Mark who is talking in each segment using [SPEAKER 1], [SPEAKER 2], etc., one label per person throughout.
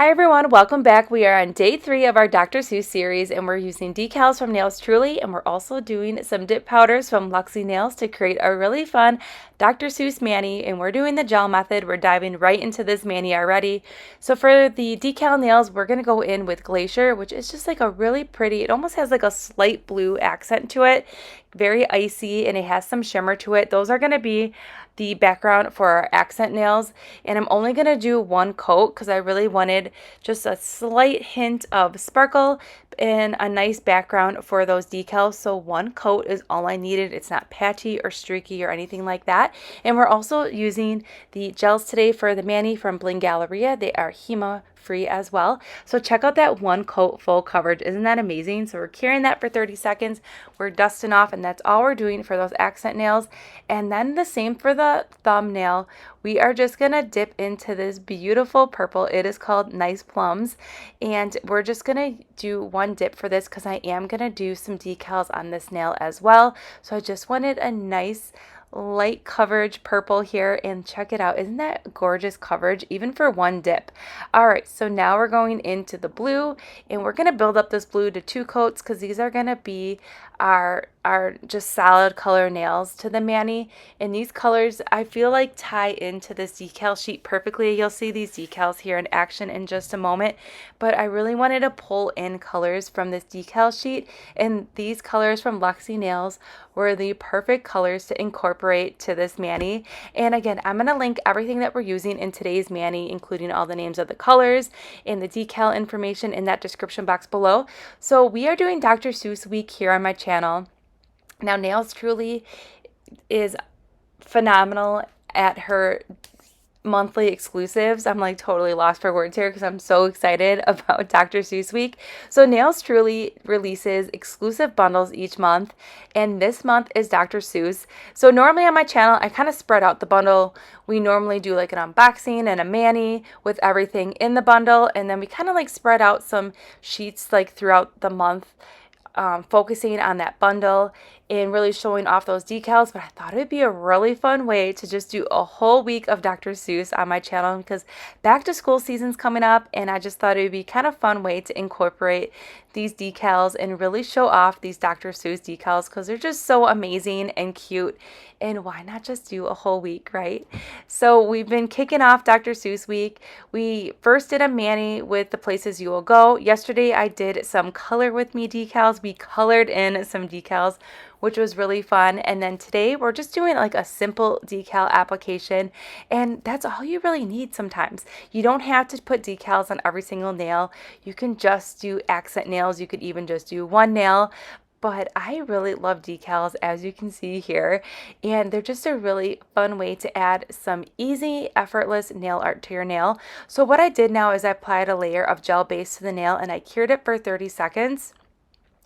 [SPEAKER 1] Hi everyone, welcome back. We are on day 3 of our Dr. Seuss series and we're using decals from Nails Truly, and we're also doing some dip powders from Luxie Nails to create a really fun Dr. Seuss mani, and we're doing the gel method. We're diving right into this mani already. So for the decal nails, we're going to go in with Glacier, which is just like a really pretty, it almost has like a slight blue accent to it, very icy, and it has some shimmer to it. Those are going to be the background for our accent nails, and I'm only going to do one coat because I really wanted just a slight hint of sparkle and a nice background for those decals. So one coat is all I needed. It's not patchy or streaky or anything like that. And we're also using the gels today for the mani from Bling Galleria. They are HEMA free as well. So check out that one coat full coverage. Isn't that amazing? So we're curing that for 30 seconds. We're dusting off, and that's all we're doing for those accent nails. And then the same for the thumbnail. We are just going to dip into this beautiful purple. It is called Nice Plums. And we're just going to do one dip for this because I am going to do some decals on this nail as well. So I just wanted a nice light coverage purple here, and check it out. Isn't that gorgeous coverage even for one dip? All right, so now we're going into the blue, and we're going to build up this blue to 2 coats because these are going to be our just solid color nails to the mani, and these colors I feel like tie into this decal sheet perfectly. You'll see these decals here in action in just a moment, but I really wanted to pull in colors from this decal sheet, and these colors from Luxie Nails were the perfect colors to incorporate to this mani. And again, I'm going to link everything that we're using in today's mani, including all the names of the colors and the decal information, in that description box below. So we are doing Dr. Seuss week here on my channel. Now, Nails Truly is phenomenal at her monthly exclusives. I'm like totally lost for words here because I'm so excited about Dr. Seuss week. So Nails Truly releases exclusive bundles each month, and this month is Dr. Seuss. So normally on my channel I kind of spread out the bundle. We normally do like an unboxing and a mani with everything in the bundle, and then we kind of like spread out some sheets like throughout the month, focusing on that bundle and really showing off those decals. But I thought it would be a really fun way to just do a whole week of Dr. Seuss on my channel because back to school season's coming up, and I just thought it would be kind of fun way to incorporate these decals and really show off these Dr. Seuss decals because they're just so amazing and cute. And why not just do a whole week, right? So we've been kicking off Dr. Seuss week. We first did a mani with the places you will go. Yesterday I did some color with me decals. We colored in some decals, which was really fun. And then today we're just doing like a simple decal application, and that's all you really need sometimes. You don't have to put decals on every single nail. You can just do accent nails. You could even just do one nail. But I really love decals, as you can see here, and they're just a really fun way to add some easy, effortless nail art to your nail. So what I did now is I applied a layer of gel base to the nail, and I cured it for 30 seconds.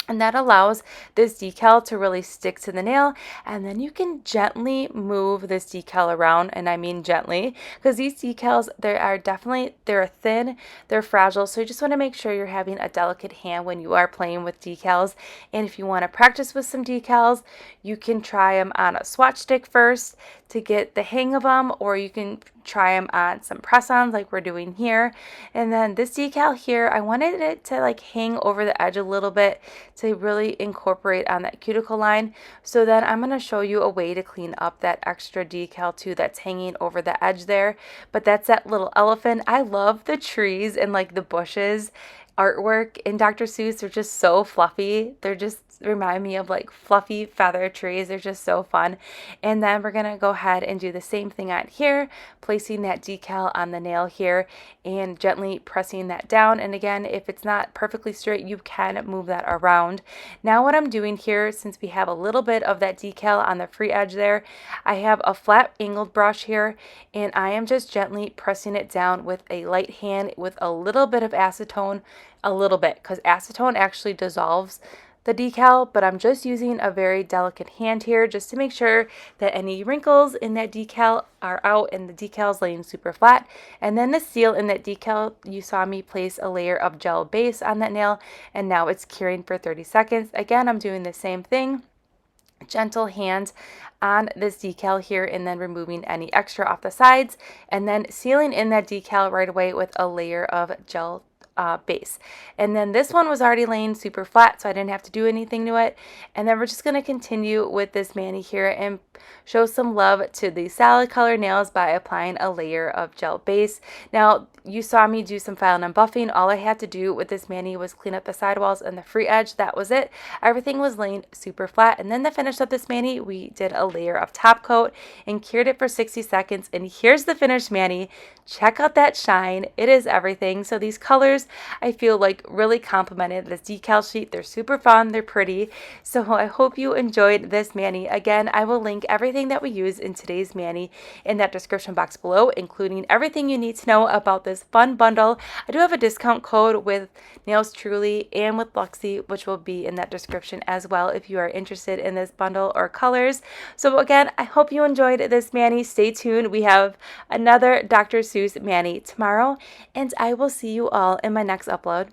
[SPEAKER 1] And that allows this decal to really stick to the nail, and then you can gently move this decal around, and I mean gently, because these decals, they're thin, they're fragile, so you just want to make sure you're having a delicate hand when you are playing with decals. And if you want to practice with some decals, you can try them on a swatch stick first to get the hang of them, or you can try them on some press-ons like we're doing here. And then this decal here, I wanted it to like hang over the edge a little bit to really incorporate on that cuticle line. So then I'm going to show you a way to clean up that extra decal too that's hanging over the edge there. But that's that little elephant. I love the trees and like the bushes artwork in Dr. Seuss. They're just so fluffy. They're just remind me of like fluffy feather trees. They're just so fun. And then we're gonna go ahead and do the same thing out here, placing that decal on the nail here and gently pressing that down. And again, if it's not perfectly straight, you can move that around. Now what I'm doing here, since we have a little bit of that decal on the free edge there, I have a flat angled brush here, and I am just gently pressing it down with a light hand with a little bit of acetone, a little bit, because acetone actually dissolves the decal, but I'm just using a very delicate hand here just to make sure that any wrinkles in that decal are out and the decal's laying super flat. And then the seal in that decal, you saw me place a layer of gel base on that nail, and now it's curing for 30 seconds. Again, I'm doing the same thing, gentle hand on this decal here, and then removing any extra off the sides, and then sealing in that decal right away with a layer of gel base. And then this one was already laying super flat, so I didn't have to do anything to it. And then we're just going to continue with this mani here and show some love to the solid color nails by applying a layer of gel base. Now, you saw me do some filing and buffing. All I had to do with this mani was clean up the sidewalls and the free edge. That was it. Everything was laying super flat. And then to finish up this mani, we did a layer of top coat and cured it for 60 seconds. And here's the finished mani. Check out that shine. It is everything. So these colors, I feel like, really complemented this decal sheet. They're super fun. They're pretty. So I hope you enjoyed this mani. Again, I will link everything that we use in today's mani in that description box below, including everything you need to know about this fun bundle. I do have a discount code with Nails Truly and with Luxie, which will be in that description as well if you are interested in this bundle or colors. So again, I hope you enjoyed this mani. Stay tuned. We have another Dr. Seuss mani tomorrow, and I will see you all in my next upload.